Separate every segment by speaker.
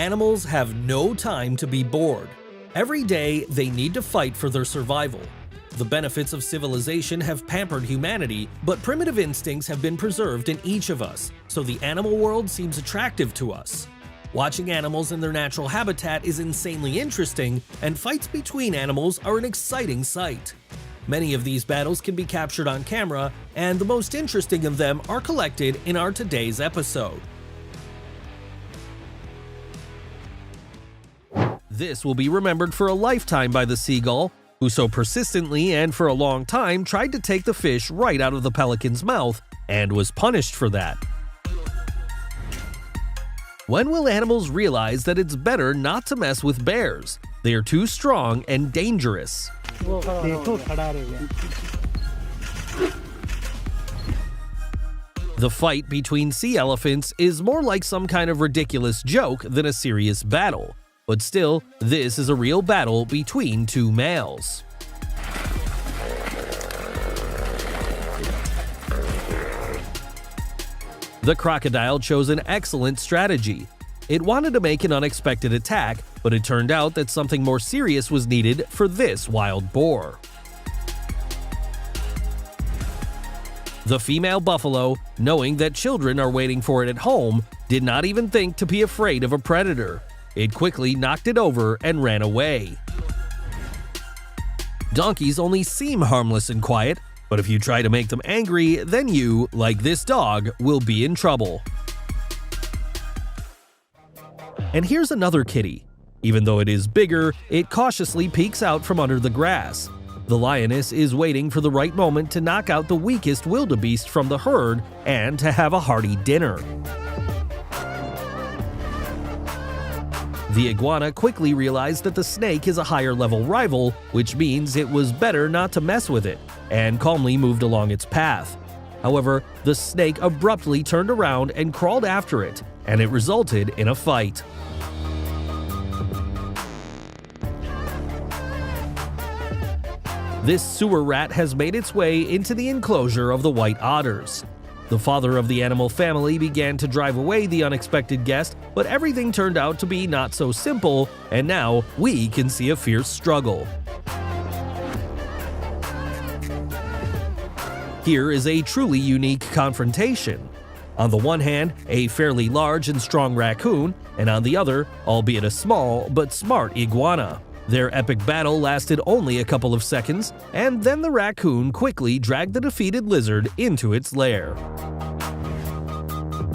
Speaker 1: Animals have no time to be bored. Every day, they need to fight for their survival. The benefits of civilization have pampered humanity, but primitive instincts have been preserved in each of us, so the animal world seems attractive to us. Watching animals in their natural habitat is insanely interesting, and fights between animals are an exciting sight. Many of these battles can be captured on camera, and the most interesting of them are collected in our today's episode. This will be remembered for a lifetime by the seagull, who so persistently and for a long time tried to take the fish right out of the pelican's mouth and was punished for that. When will animals realize that it's better not to mess with bears? They are too strong and dangerous. The fight between sea elephants is more like some kind of ridiculous joke than a serious battle. But still, this is a real battle between two males. The crocodile chose an excellent strategy. It wanted to make an unexpected attack, but it turned out that something more serious was needed for this wild boar. The female buffalo, knowing that children are waiting for it at home, did not even think to be afraid of a predator. It quickly knocked it over and ran away. Donkeys only seem harmless and quiet, but if you try to make them angry, then you, like this dog, will be in trouble. And here's another kitty. Even though it is bigger, it cautiously peeks out from under the grass. The lioness is waiting for the right moment to knock out the weakest wildebeest from the herd and to have a hearty dinner. The iguana quickly realized that the snake is a higher-level rival, which means it was better not to mess with it, and calmly moved along its path. However, the snake abruptly turned around and crawled after it, and it resulted in a fight. This sewer rat has made its way into the enclosure of the white otters. The father of the animal family began to drive away the unexpected guest, but everything turned out to be not so simple, and now we can see a fierce struggle. Here is a truly unique confrontation. On the one hand, a fairly large and strong raccoon, and on the other, albeit a small but smart iguana. Their epic battle lasted only a couple of seconds, and then the raccoon quickly dragged the defeated lizard into its lair.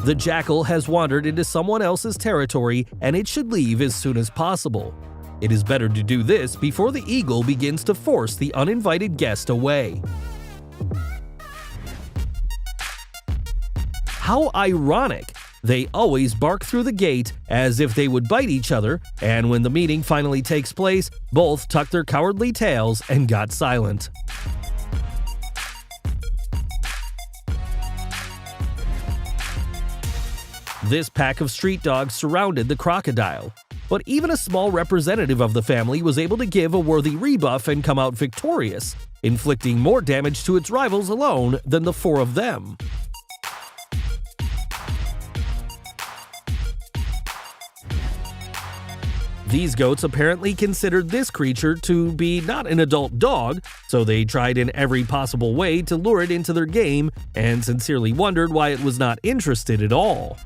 Speaker 1: The jackal has wandered into someone else's territory, and it should leave as soon as possible. It is better to do this before the eagle begins to force the uninvited guest away. How ironic! They always bark through the gate as if they would bite each other, and when the meeting finally takes place, both tucked their cowardly tails and got silent. This pack of street dogs surrounded the crocodile, but even a small representative of the family was able to give a worthy rebuff and come out victorious, inflicting more damage to its rivals alone than the four of them. These goats apparently considered this creature to be not an adult dog, so they tried in every possible way to lure it into their game and sincerely wondered why it was not interested at all.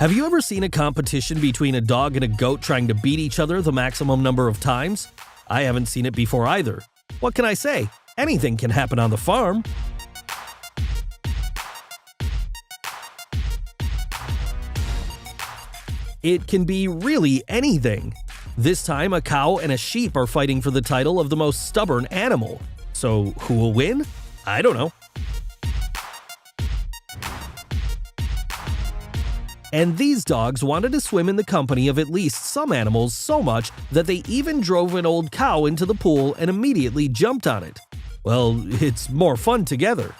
Speaker 1: Have you ever seen a competition between a dog and a goat trying to beat each other the maximum number of times? I haven't seen it before either. What can I say? Anything can happen on the farm. It can be really anything. This time, a cow and a sheep are fighting for the title of the most stubborn animal. So, who will win? I don't know. And these dogs wanted to swim in the company of at least some animals so much that they even drove an old cow into the pool and immediately jumped on it. Well, it's more fun together.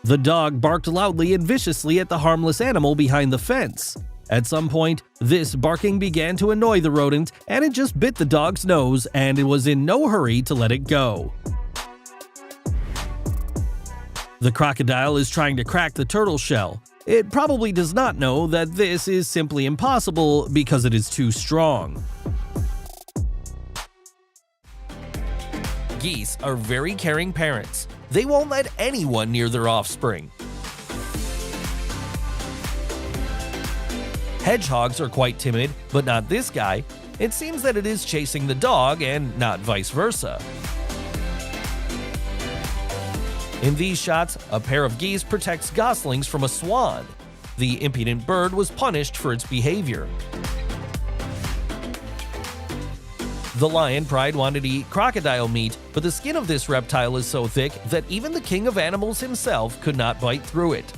Speaker 1: The dog barked loudly and viciously at the harmless animal behind the fence. At some point, this barking began to annoy the rodent, and it just bit the dog's nose, and it was in no hurry to let it go. The crocodile is trying to crack the turtle shell. It probably does not know that this is simply impossible because it is too strong. Geese are very caring parents. They won't let anyone near their offspring. Hedgehogs are quite timid, but not this guy. It seems that it is chasing the dog and not vice versa. In these shots, a pair of geese protects goslings from a swan. The impudent bird was punished for its behavior. The lion pride wanted to eat crocodile meat, but the skin of this reptile is so thick that even the king of animals himself could not bite through it.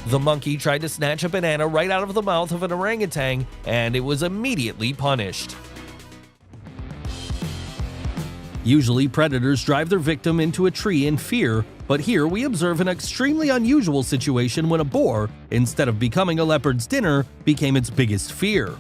Speaker 1: The monkey tried to snatch a banana right out of the mouth of an orangutan, and it was immediately punished. Usually, predators drive their victim into a tree in fear, but here we observe an extremely unusual situation when a boar, instead of becoming a leopard's dinner, became its biggest fear.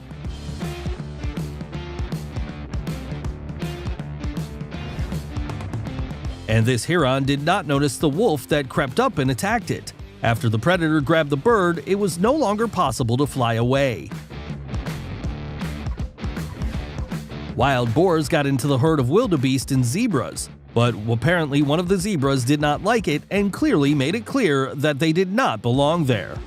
Speaker 1: And this heron did not notice the wolf that crept up and attacked it. After the predator grabbed the bird, it was no longer possible to fly away. Wild boars got into the herd of wildebeest and zebras, but apparently one of the zebras did not like it and clearly made it clear that they did not belong there.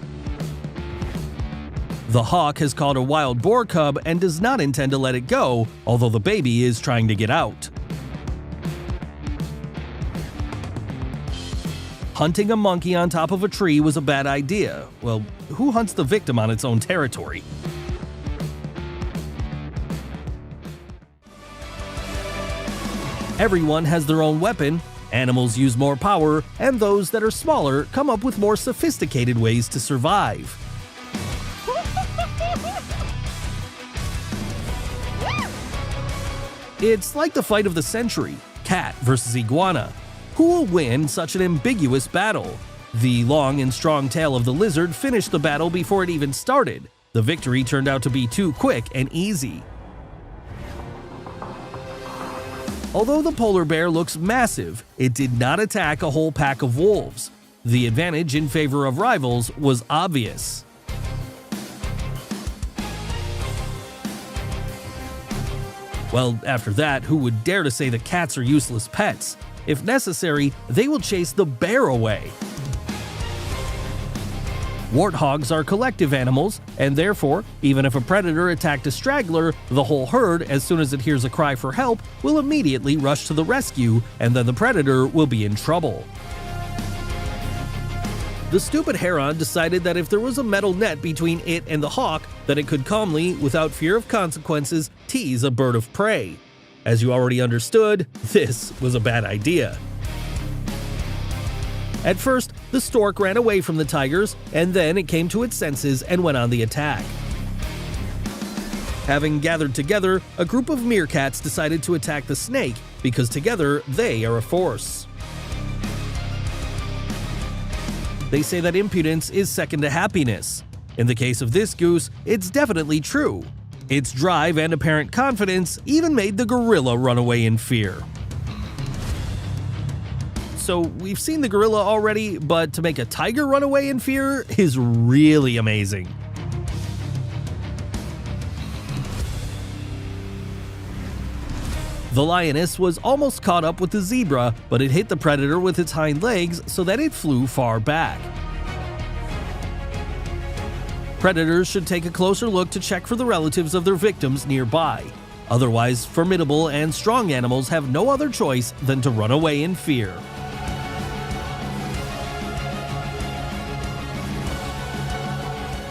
Speaker 1: The hawk has caught a wild boar cub and does not intend to let it go, although the baby is trying to get out. Hunting a monkey on top of a tree was a bad idea. Well, who hunts the victim on its own territory? Everyone has their own weapon, animals use more power, and those that are smaller come up with more sophisticated ways to survive. It's like the fight of the century, cat versus iguana. Who will win such an ambiguous battle? The long and strong tail of the lizard finished the battle before it even started. The victory turned out to be too quick and easy. Although the polar bear looks massive, it did not attack a whole pack of wolves. The advantage in favor of rivals was obvious. Well, after that, who would dare to say that cats are useless pets? If necessary, they will chase the bear away. Warthogs are collective animals, and therefore, even if a predator attacked a straggler, the whole herd, as soon as it hears a cry for help, will immediately rush to the rescue, and then the predator will be in trouble. The stupid heron decided that if there was a metal net between it and the hawk, that it could calmly, without fear of consequences, tease a bird of prey. As you already understood, this was a bad idea. At first, the stork ran away from the tigers, and then it came to its senses and went on the attack. Having gathered together, a group of meerkats decided to attack the snake because together they are a force. They say that impudence is second to happiness. In the case of this goose, it's definitely true. Its drive and apparent confidence even made the gorilla run away in fear. So we've seen the gorilla already, but to make a tiger run away in fear is really amazing. The lioness was almost caught up with the zebra, but it hit the predator with its hind legs so that it flew far back. Predators should take a closer look to check for the relatives of their victims nearby. Otherwise, formidable and strong animals have no other choice than to run away in fear.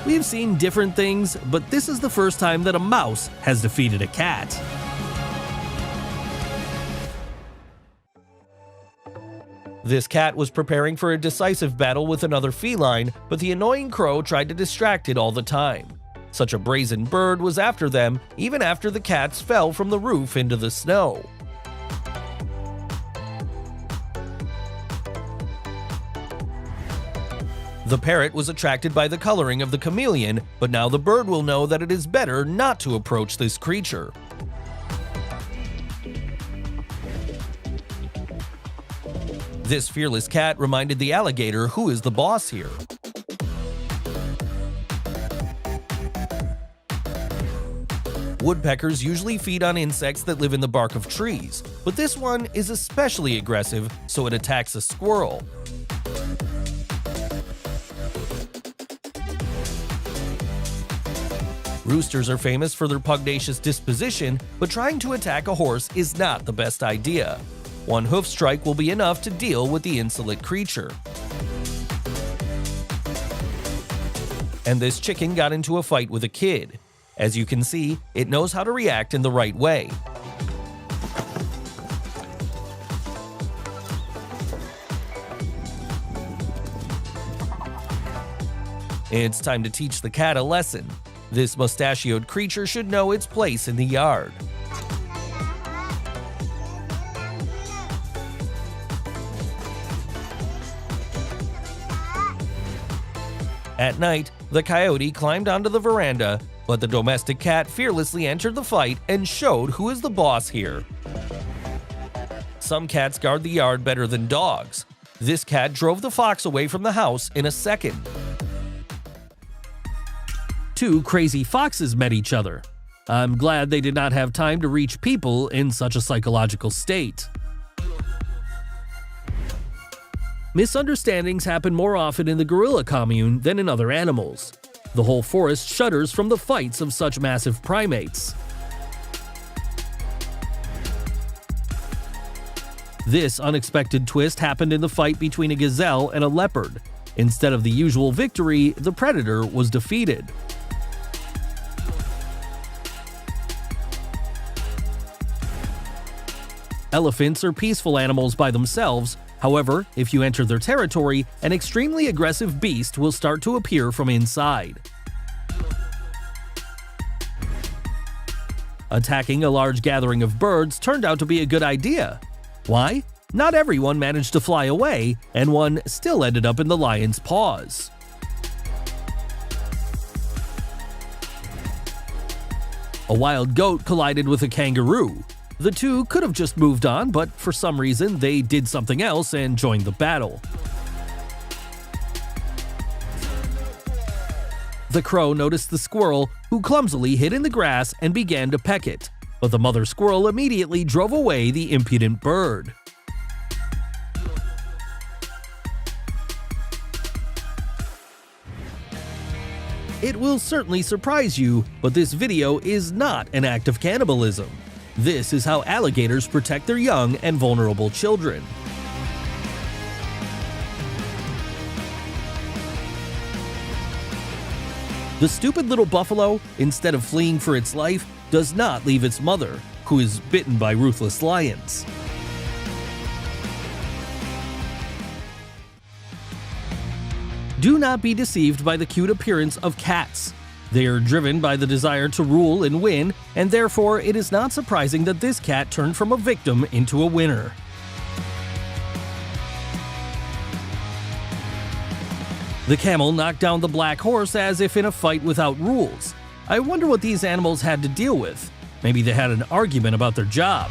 Speaker 1: We've seen different things, but this is the first time that a mouse has defeated a cat. This cat was preparing for a decisive battle with another feline, but the annoying crow tried to distract it all the time. Such a brazen bird was after them even after the cats fell from the roof into the snow. The parrot was attracted by the coloring of the chameleon, but now the bird will know that it is better not to approach this creature. This fearless cat reminded the alligator who is the boss here. Woodpeckers usually feed on insects that live in the bark of trees, but this one is especially aggressive, so it attacks a squirrel. Roosters are famous for their pugnacious disposition, but trying to attack a horse is not the best idea. One hoof strike will be enough to deal with the insolent creature. And this chicken got into a fight with a kid. As you can see, it knows how to react in the right way. It's time to teach the cat a lesson. This mustachioed creature should know its place in the yard. At night, the coyote climbed onto the veranda, but the domestic cat fearlessly entered the fight and showed who is the boss here. Some cats guard the yard better than dogs. This cat drove the fox away from the house in a second. Two crazy foxes met each other. I'm glad they did not have time to reach people in such a psychological state. Misunderstandings happen more often in the gorilla commune than in other animals. The whole forest shudders from the fights of such massive primates. This unexpected twist happened in the fight between a gazelle and a leopard. Instead of the usual victory, the predator was defeated. Elephants are peaceful animals by themselves. However, if you enter their territory, an extremely aggressive beast will start to appear from inside. Attacking a large gathering of birds turned out to be a good idea. Why? Not everyone managed to fly away, and one still ended up in the lion's paws. A wild goat collided with a kangaroo. The two could have just moved on, but for some reason they did something else and joined the battle. The crow noticed the squirrel, who clumsily hid in the grass and began to peck it, but the mother squirrel immediately drove away the impudent bird. It will certainly surprise you, but this video is not an act of cannibalism. This is how alligators protect their young and vulnerable children. The stupid little buffalo, instead of fleeing for its life, does not leave its mother, who is bitten by ruthless lions. Do not be deceived by the cute appearance of cats. They are driven by the desire to rule and win, and therefore it is not surprising that this cat turned from a victim into a winner. The camel knocked down the black horse as if in a fight without rules. I wonder what these animals had to deal with. Maybe they had an argument about their job.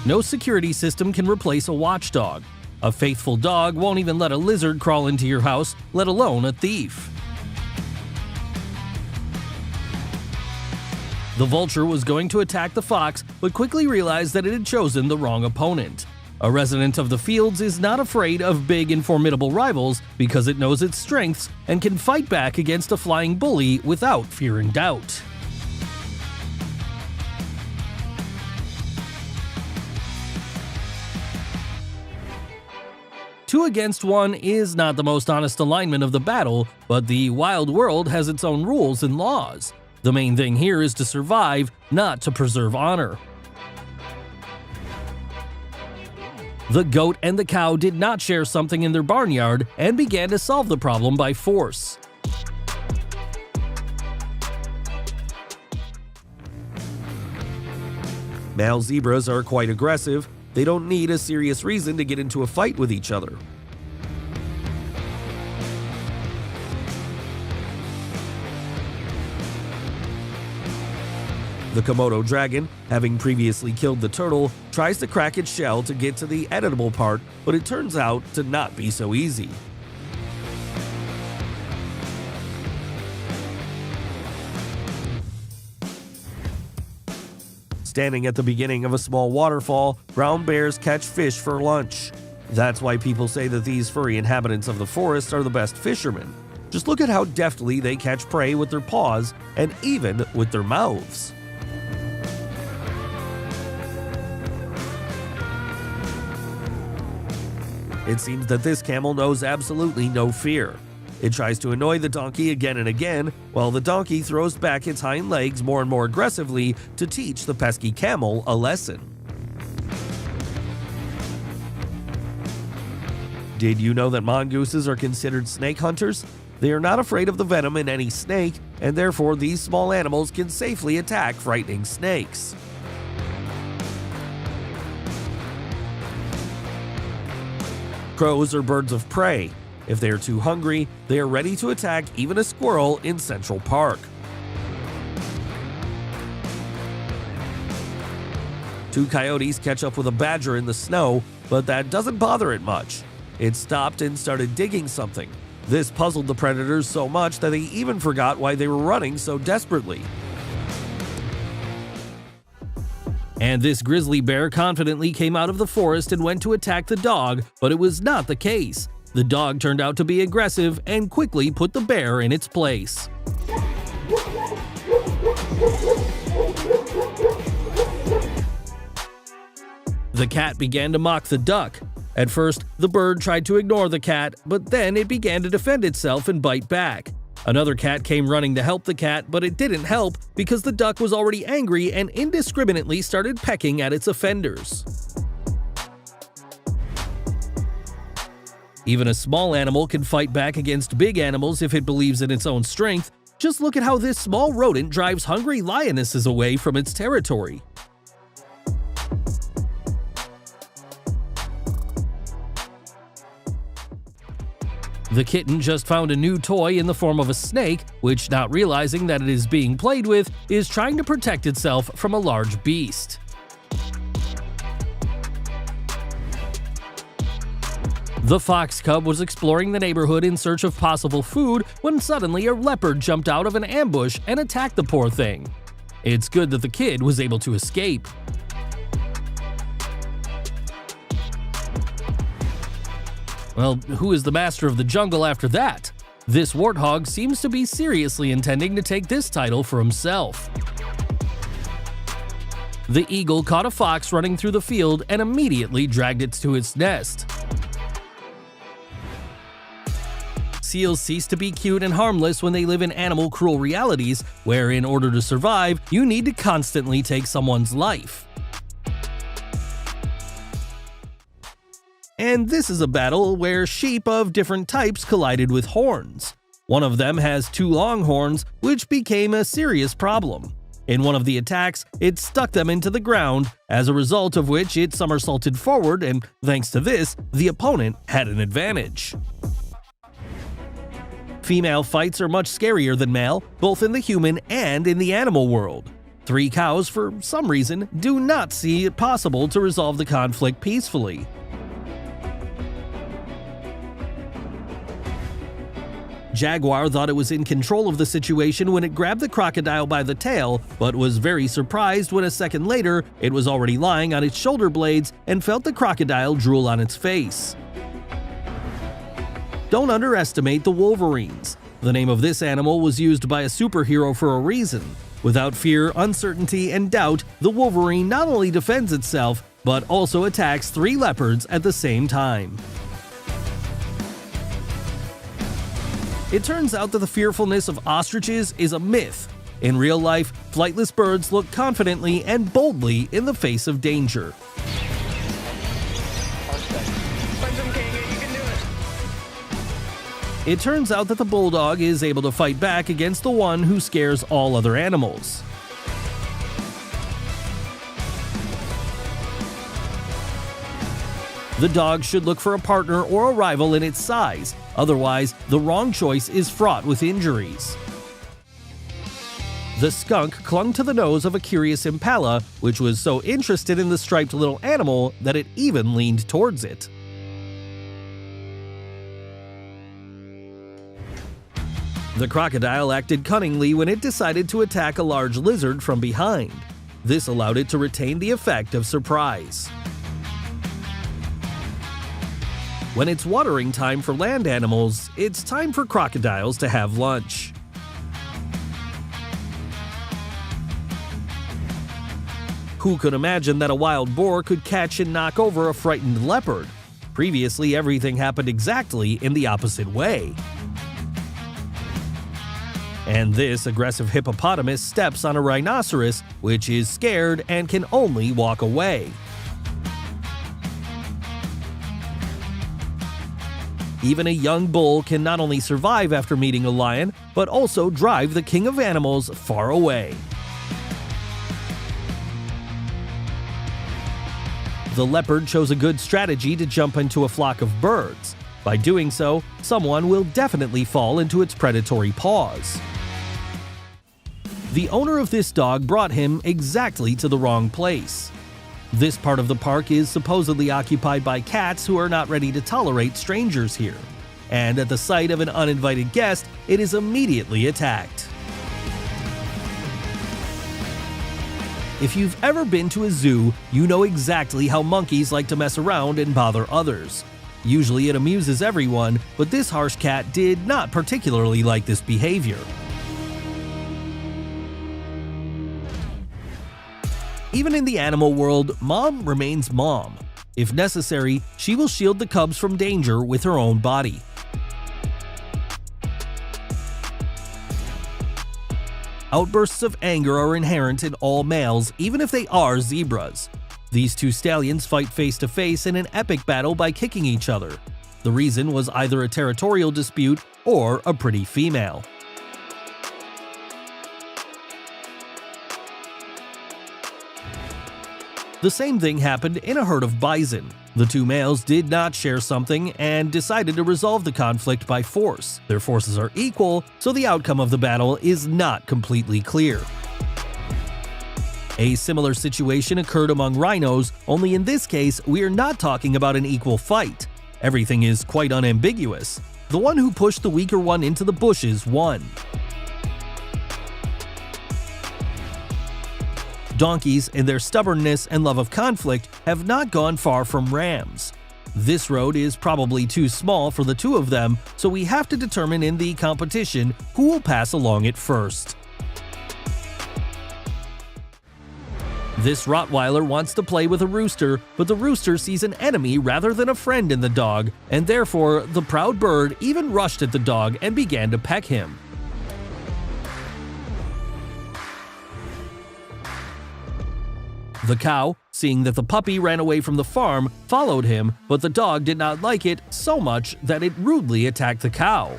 Speaker 1: No security system can replace a watchdog. A faithful dog won't even let a lizard crawl into your house, let alone a thief. The vulture was going to attack the fox, but quickly realized that it had chosen the wrong opponent. A resident of the fields is not afraid of big and formidable rivals because it knows its strengths and can fight back against a flying bully without fear and doubt. Two against one is not the most honest alignment of the battle, but the wild world has its own rules and laws. The main thing here is to survive, not to preserve honor. The goat and the cow did not share something in their barnyard and began to solve the problem by force. Male zebras are quite aggressive. They don't need a serious reason to get into a fight with each other. The Komodo dragon, having previously killed the turtle, tries to crack its shell to get to the editable part, but it turns out to not be so easy. Standing at the beginning of a small waterfall, brown bears catch fish for lunch. That's why people say that these furry inhabitants of the forest are the best fishermen. Just look at how deftly they catch prey with their paws and even with their mouths. It seems that this camel knows absolutely no fear. It tries to annoy the donkey again and again, while the donkey throws back its hind legs more and more aggressively to teach the pesky camel a lesson. Did you know that mongooses are considered snake hunters? They are not afraid of the venom in any snake, and therefore these small animals can safely attack frightening snakes. Crows are birds of prey. If they are too hungry, they are ready to attack even a squirrel in Central Park. Two coyotes catch up with a badger in the snow, but that doesn't bother it much. It stopped and started digging something. This puzzled the predators so much that they even forgot why they were running so desperately. And this grizzly bear confidently came out of the forest and went to attack the dog, but it was not the case. The dog turned out to be aggressive and quickly put the bear in its place. The cat began to mock the duck. At first, the bird tried to ignore the cat, but then it began to defend itself and bite back. Another cat came running to help the cat, but it didn't help because the duck was already angry and indiscriminately started pecking at its offenders. Even a small animal can fight back against big animals if it believes in its own strength. Just look at how this small rodent drives hungry lionesses away from its territory. The kitten just found a new toy in the form of a snake, which, not realizing that it is being played with, is trying to protect itself from a large beast. The fox cub was exploring the neighborhood in search of possible food when suddenly a leopard jumped out of an ambush and attacked the poor thing. It's good that the kid was able to escape. Well, who is the master of the jungle after that? This warthog seems to be seriously intending to take this title for himself. The eagle caught a fox running through the field and immediately dragged it to its nest. Seals cease to be cute and harmless when they live in animal cruel realities, where in order to survive, you need to constantly take someone's life. And this is a battle where sheep of different types collided with horns. One of them has two long horns, which became a serious problem. In one of the attacks, it stuck them into the ground, as a result of which it somersaulted forward, and thanks to this, the opponent had an advantage. Female fights are much scarier than male, both in the human and in the animal world. 3 cows, for some reason, do not see it possible to resolve the conflict peacefully. Jaguar thought it was in control of the situation when it grabbed the crocodile by the tail, but was very surprised when a second later it was already lying on its shoulder blades and felt the crocodile drool on its face. Don't underestimate the wolverines. The name of this animal was used by a superhero for a reason. Without fear, uncertainty, and doubt, the wolverine not only defends itself, but also attacks 3 leopards at the same time. It turns out that the fearfulness of ostriches is a myth. In real life, flightless birds look confidently and boldly in the face of danger. It turns out that the bulldog is able to fight back against the one who scares all other animals. The dog should look for a partner or a rival in its size, otherwise the wrong choice is fraught with injuries. The skunk clung to the nose of a curious impala, which was so interested in the striped little animal that it even leaned towards it. The crocodile acted cunningly when it decided to attack a large lizard from behind. This allowed it to retain the effect of surprise. When it's watering time for land animals, it's time for crocodiles to have lunch. Who could imagine that a wild boar could catch and knock over a frightened leopard? Previously, everything happened exactly in the opposite way. And this aggressive hippopotamus steps on a rhinoceros, which is scared and can only walk away. Even a young bull can not only survive after meeting a lion, but also drive the king of animals far away. The leopard chose a good strategy to jump into a flock of birds. By doing so, someone will definitely fall into its predatory paws. The owner of this dog brought him exactly to the wrong place. This part of the park is supposedly occupied by cats who are not ready to tolerate strangers here, and at the sight of an uninvited guest, it is immediately attacked. If you've ever been to a zoo, you know exactly how monkeys like to mess around and bother others. Usually it amuses everyone, but this harsh cat did not particularly like this behavior. Even in the animal world, mom remains mom. If necessary, she will shield the cubs from danger with her own body. Outbursts of anger are inherent in all males, even if they are zebras. These two stallions fight face to face in an epic battle by kicking each other. The reason was either a territorial dispute or a pretty female. The same thing happened in a herd of bison. The two males did not share something and decided to resolve the conflict by force. Their forces are equal, so the outcome of the battle is not completely clear. A similar situation occurred among rhinos, only in this case, we are not talking about an equal fight. Everything is quite unambiguous. The one who pushed the weaker one into the bushes won. Donkeys, in their stubbornness and love of conflict, have not gone far from rams. This road is probably too small for the two of them, so we have to determine in the competition who will pass along it first. This Rottweiler wants to play with a rooster, but the rooster sees an enemy rather than a friend in the dog, and therefore the proud bird even rushed at the dog and began to peck him. The cow, seeing that the puppy ran away from the farm, followed him, but the dog did not like it so much that it rudely attacked the cow.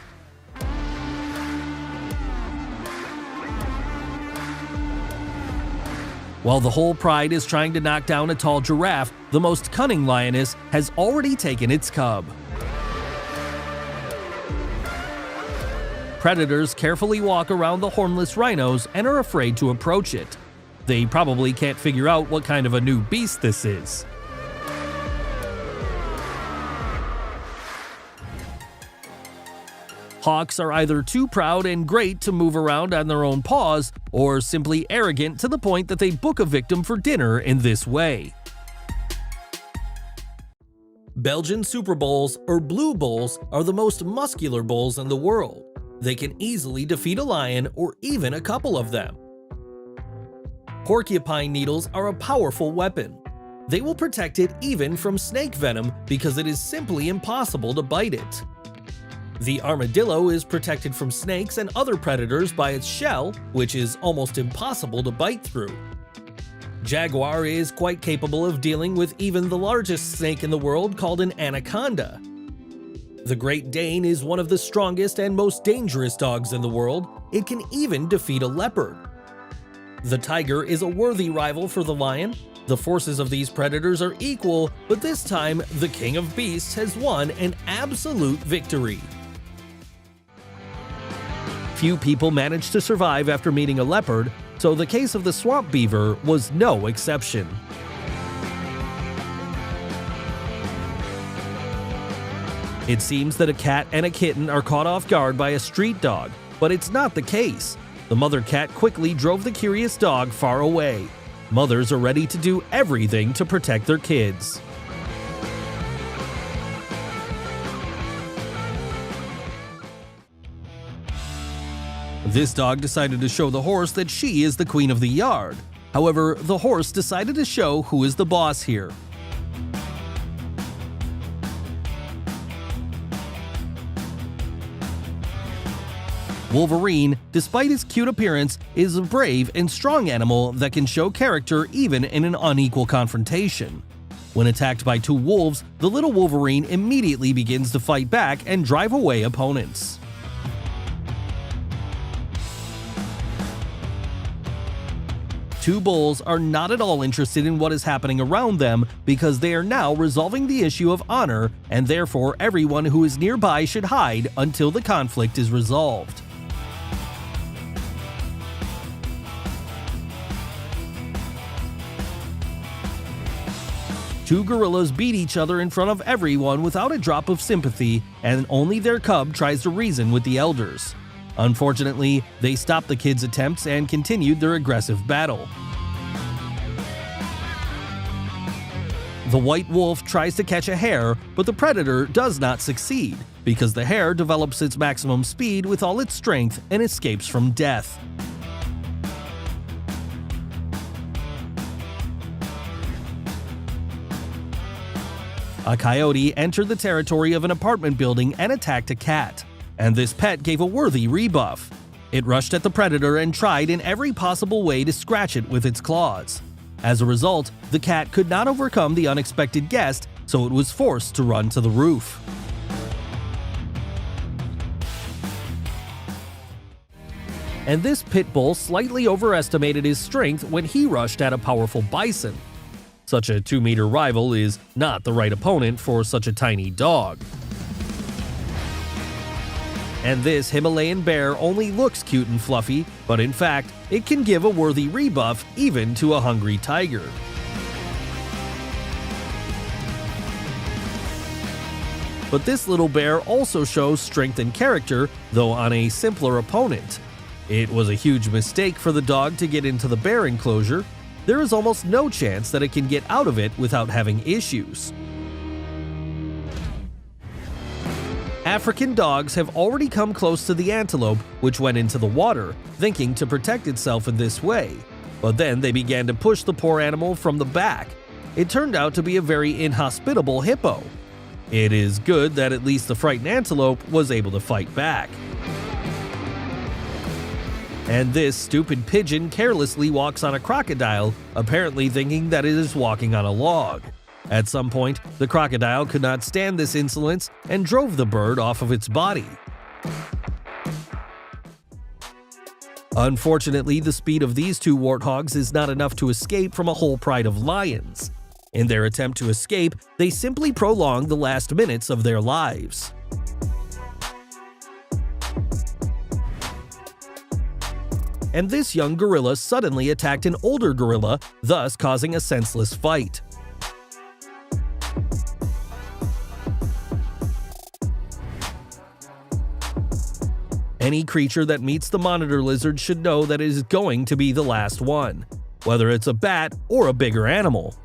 Speaker 1: While the whole pride is trying to knock down a tall giraffe, the most cunning lioness has already taken its cub. Predators carefully walk around the hornless rhinos and are afraid to approach it. They probably can't figure out what kind of a new beast this is. Hawks are either too proud and great to move around on their own paws, or simply arrogant to the point that they book a victim for dinner in this way. Belgian Super Bulls, or Blue Bulls, are the most muscular bulls in the world. They can easily defeat a lion or even a couple of them. Porcupine needles are a powerful weapon. They will protect it even from snake venom because it is simply impossible to bite it. The armadillo is protected from snakes and other predators by its shell, which is almost impossible to bite through. Jaguar is quite capable of dealing with even the largest snake in the world, called an anaconda. The Great Dane is one of the strongest and most dangerous dogs in the world. It can even defeat a leopard. The tiger is a worthy rival for the lion. The forces of these predators are equal, but this time, the King of Beasts has won an absolute victory. Few people manage to survive after meeting a leopard, so the case of the swamp beaver was no exception. It seems that a cat and a kitten are caught off guard by a street dog, but it's not the case. The mother cat quickly drove the curious dog far away. Mothers are ready to do everything to protect their kids. This dog decided to show the horse that she is the queen of the yard. However, the horse decided to show who is the boss here. Wolverine, despite his cute appearance, is a brave and strong animal that can show character even in an unequal confrontation. When attacked by two wolves, the little Wolverine immediately begins to fight back and drive away opponents. Two bulls are not at all interested in what is happening around them because they are now resolving the issue of honor, and therefore everyone who is nearby should hide until the conflict is resolved. Two gorillas beat each other in front of everyone without a drop of sympathy, and only their cub tries to reason with the elders. Unfortunately, they stopped the kids' attempts and continued their aggressive battle. The white wolf tries to catch a hare, but the predator does not succeed, because the hare develops its maximum speed with all its strength and escapes from death. A coyote entered the territory of an apartment building and attacked a cat, and this pet gave a worthy rebuff. It rushed at the predator and tried in every possible way to scratch it with its claws. As a result, the cat could not overcome the unexpected guest, so it was forced to run to the roof. And this pit bull slightly overestimated his strength when he rushed at a powerful bison. Such a 2-meter rival is not the right opponent for such a tiny dog. And this Himalayan bear only looks cute and fluffy, but in fact, it can give a worthy rebuff even to a hungry tiger. But this little bear also shows strength and character, though on a simpler opponent. It was a huge mistake for the dog to get into the bear enclosure. There is almost no chance that it can get out of it without having issues. African dogs have already come close to the antelope, which went into the water, thinking to protect itself in this way. But then they began to push the poor animal from the back. It turned out to be a very inhospitable hippo. It is good that at least the frightened antelope was able to fight back. And this stupid pigeon carelessly walks on a crocodile, apparently thinking that it is walking on a log. At some point, the crocodile could not stand this insolence and drove the bird off of its body. Unfortunately, the speed of these two warthogs is not enough to escape from a whole pride of lions. In their attempt to escape, they simply prolong the last minutes of their lives. And this young gorilla suddenly attacked an older gorilla, thus causing a senseless fight. Any creature that meets the monitor lizard should know that it is going to be the last one, whether it's a bat or a bigger animal.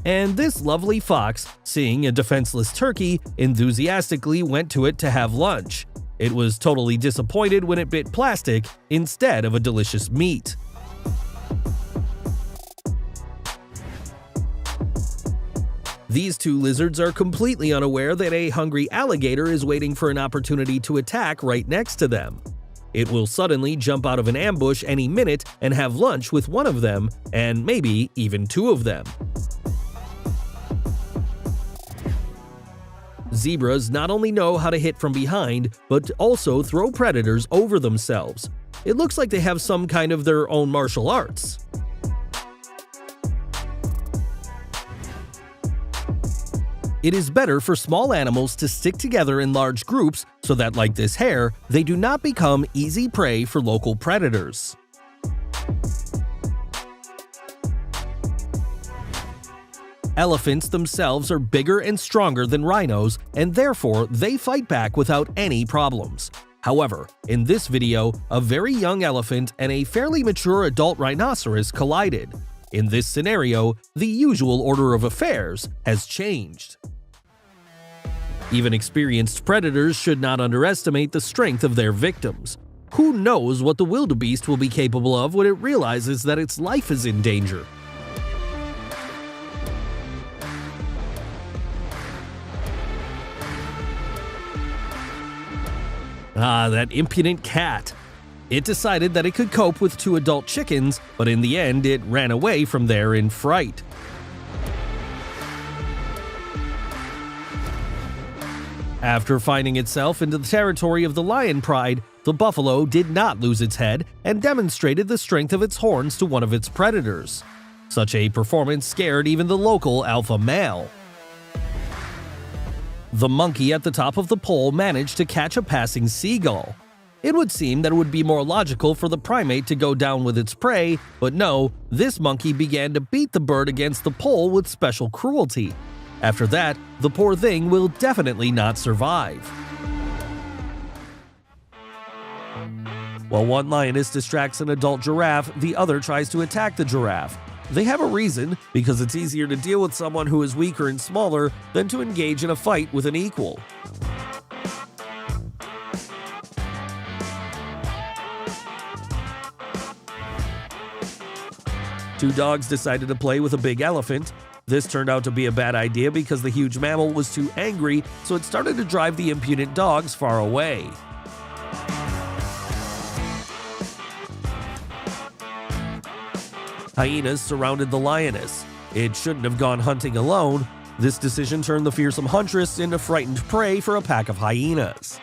Speaker 1: And this lovely fox, seeing a defenseless turkey, enthusiastically went to it to have lunch. It was totally disappointed when it bit plastic instead of a delicious meat. These two lizards are completely unaware that a hungry alligator is waiting for an opportunity to attack right next to them. It will suddenly jump out of an ambush any minute and have lunch with one of them, and maybe even two of them. Zebras not only know how to hit from behind, but also throw predators over themselves. It looks like they have some kind of their own martial arts. It is better for small animals to stick together in large groups so that, like this hare, they do not become easy prey for local predators. Elephants themselves are bigger and stronger than rhinos, and therefore they fight back without any problems. However, in this video, a very young elephant and a fairly mature adult rhinoceros collided. In this scenario, the usual order of affairs has changed. Even experienced predators should not underestimate the strength of their victims. Who knows what the wildebeest will be capable of when it realizes that its life is in danger? Ah, that impudent cat. It decided that it could cope with 2 adult chickens, but in the end it ran away from there in fright. After finding itself into the territory of the lion pride, the buffalo did not lose its head and demonstrated the strength of its horns to one of its predators. Such a performance scared even the local alpha male. The monkey at the top of the pole managed to catch a passing seagull. It would seem that it would be more logical for the primate to go down with its prey, but no, this monkey began to beat the bird against the pole with special cruelty. After that, the poor thing will definitely not survive. While one lioness distracts an adult giraffe, the other tries to attack the giraffe. They have a reason, because it's easier to deal with someone who is weaker and smaller than to engage in a fight with an equal. Two dogs decided to play with a big elephant. This turned out to be a bad idea because the huge mammal was too angry, so it started to drive the impudent dogs far away. Hyenas surrounded the lioness. It shouldn't have gone hunting alone. This decision turned the fearsome huntress into frightened prey for a pack of hyenas.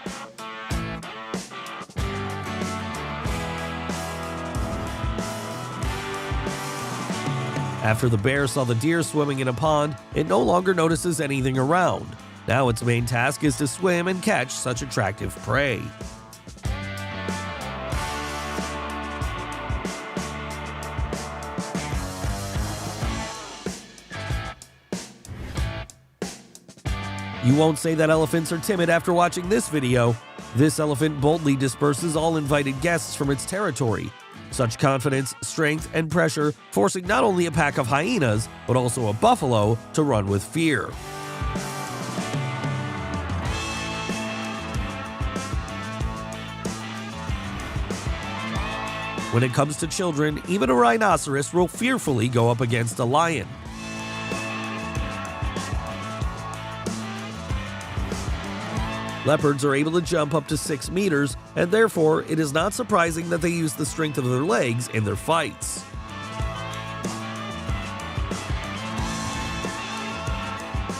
Speaker 1: After the bear saw the deer swimming in a pond, it no longer notices anything around. Now its main task is to swim and catch such attractive prey. You won't say that elephants are timid after watching this video. This elephant boldly disperses all invited guests from its territory. Such confidence, strength, and pressure forcing not only a pack of hyenas, but also a buffalo to run with fear. When it comes to children, even a rhinoceros will fearfully go up against a lion. Leopards are able to jump up to 6 meters, and therefore it is not surprising that they use the strength of their legs in their fights.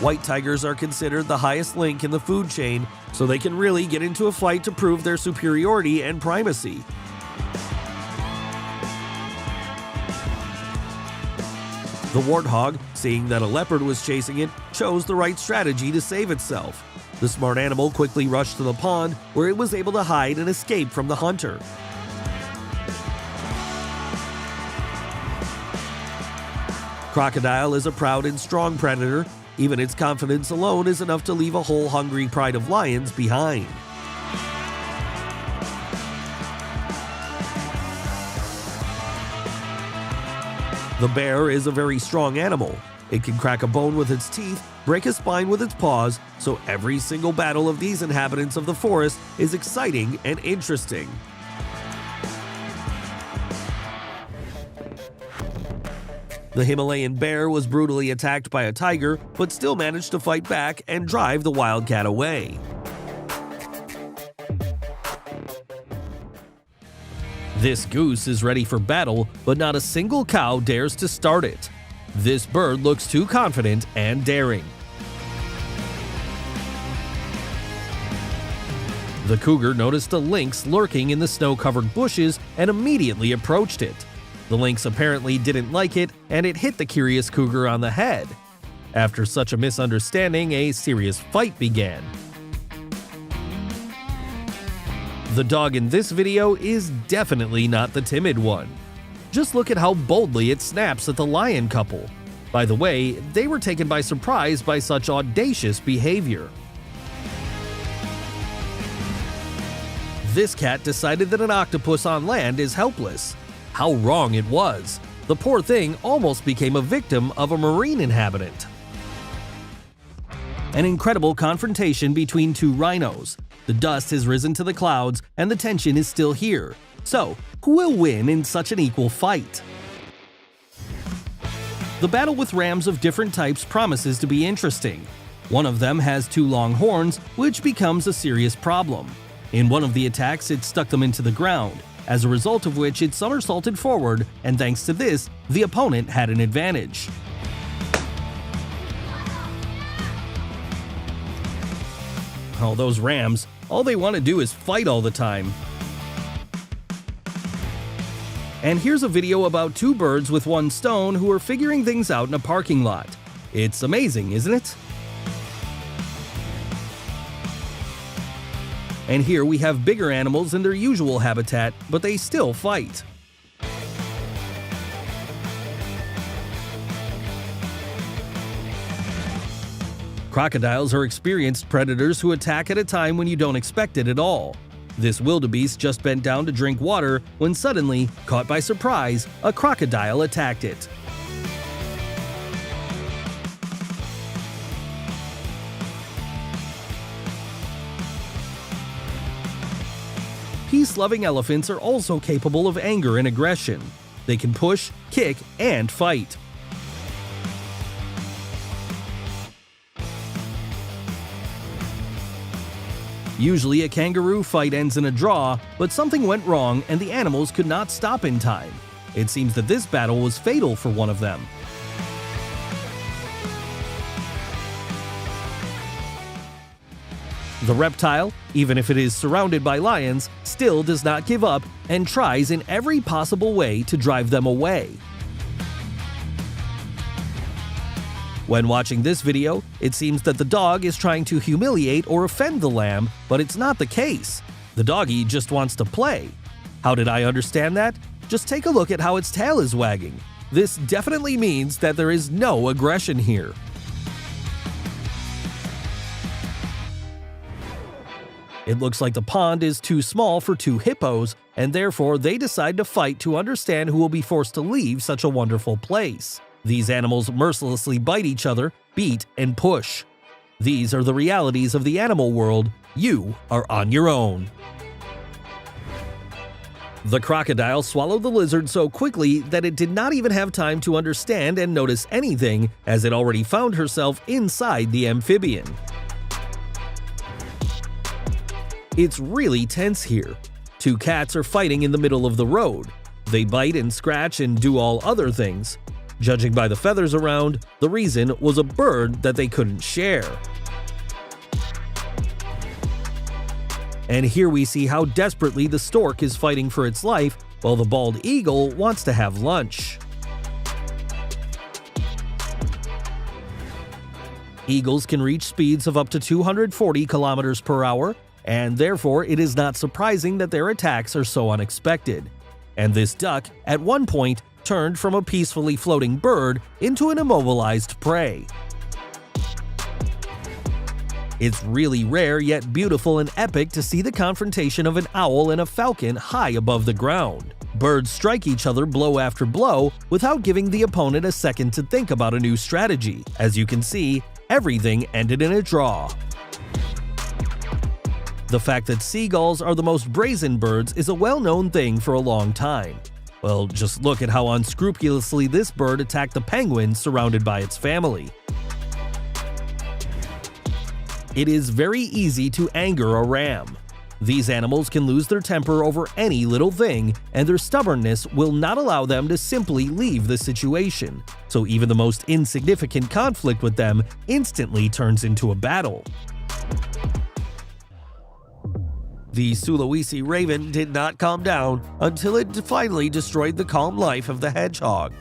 Speaker 1: White tigers are considered the highest link in the food chain, so they can really get into a fight to prove their superiority and primacy. The warthog, seeing that a leopard was chasing it, chose the right strategy to save itself. The smart animal quickly rushed to the pond, where it was able to hide and escape from the hunter. Crocodile is a proud and strong predator. Even its confidence alone is enough to leave a whole hungry pride of lions behind. The bear is a very strong animal. It can crack a bone with its teeth, break a spine with its paws, so every single battle of these inhabitants of the forest is exciting and interesting. The Himalayan bear was brutally attacked by a tiger, but still managed to fight back and drive the wildcat away. This goose is ready for battle, but not a single cow dares to start it. This bird looks too confident and daring. The cougar noticed a lynx lurking in the snow-covered bushes and immediately approached it. The lynx apparently didn't like it, and it hit the curious cougar on the head. After such a misunderstanding, a serious fight began. The dog in this video is definitely not the timid one. Just look at how boldly it snaps at the lion couple. By the way, they were taken by surprise by such audacious behavior. This cat decided that an octopus on land is helpless. How wrong it was. The poor thing almost became a victim of a marine inhabitant. An incredible confrontation between two rhinos. The dust has risen to the clouds and the tension is still here. So, who will win in such an equal fight? The battle with rams of different types promises to be interesting. One of them has two long horns, which becomes a serious problem. In one of the attacks, it stuck them into the ground, as a result of which it somersaulted forward, and thanks to this, the opponent had an advantage. Oh, those rams, all they want to do is fight all the time. And here's a video about two birds with one stone who are figuring things out in a parking lot. It's amazing, isn't it? And here we have bigger animals in their usual habitat, but they still fight. Crocodiles are experienced predators who attack at a time when you don't expect it at all. This wildebeest just bent down to drink water when suddenly, caught by surprise, a crocodile attacked it. Peace-loving elephants are also capable of anger and aggression. They can push, kick, and fight. Usually a kangaroo fight ends in a draw, but something went wrong and the animals could not stop in time. It seems that this battle was fatal for one of them. The reptile, even if it is surrounded by lions, still does not give up and tries in every possible way to drive them away. When watching this video, it seems that the dog is trying to humiliate or offend the lamb, but it's not the case. The doggy just wants to play. How did I understand that? Just take a look at how its tail is wagging. This definitely means that there is no aggression here. It looks like the pond is too small for two hippos, and therefore they decide to fight to understand who will be forced to leave such a wonderful place. These animals mercilessly bite each other, beat, and push. These are the realities of the animal world. You are on your own. The crocodile swallowed the lizard so quickly that it did not even have time to understand and notice anything, as it already found herself inside the amphibian. It's really tense here. Two cats are fighting in the middle of the road. They bite and scratch and do all other things. Judging by the feathers around, the reason was a bird that they couldn't share. And here we see how desperately the stork is fighting for its life, while the bald eagle wants to have lunch. Eagles can reach speeds of up to 240 kilometers per hour, and therefore it is not surprising that their attacks are so unexpected. And this duck, at one point, turned from a peacefully floating bird into an immobilized prey. It's really rare yet beautiful and epic to see the confrontation of an owl and a falcon high above the ground. Birds strike each other blow after blow without giving the opponent a second to think about a new strategy. As you can see, everything ended in a draw. The fact that seagulls are the most brazen birds is a well-known thing for a long time. Well, just look at how unscrupulously this bird attacked the penguin surrounded by its family. It is very easy to anger a ram. These animals can lose their temper over any little thing, and their stubbornness will not allow them to simply leave the situation. So even the most insignificant conflict with them instantly turns into a battle. The Sulawesi raven did not calm down until it finally destroyed the calm life of the hedgehog.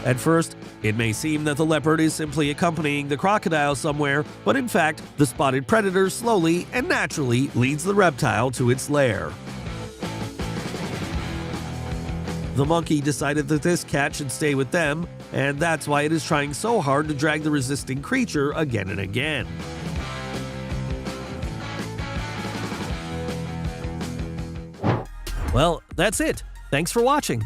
Speaker 1: At first, it may seem that the leopard is simply accompanying the crocodile somewhere, but in fact, the spotted predator slowly and naturally leads the reptile to its lair. The monkey decided that this cat should stay with them, and that's why it is trying so hard to drag the resisting creature again and again. Well, that's it. Thanks for watching.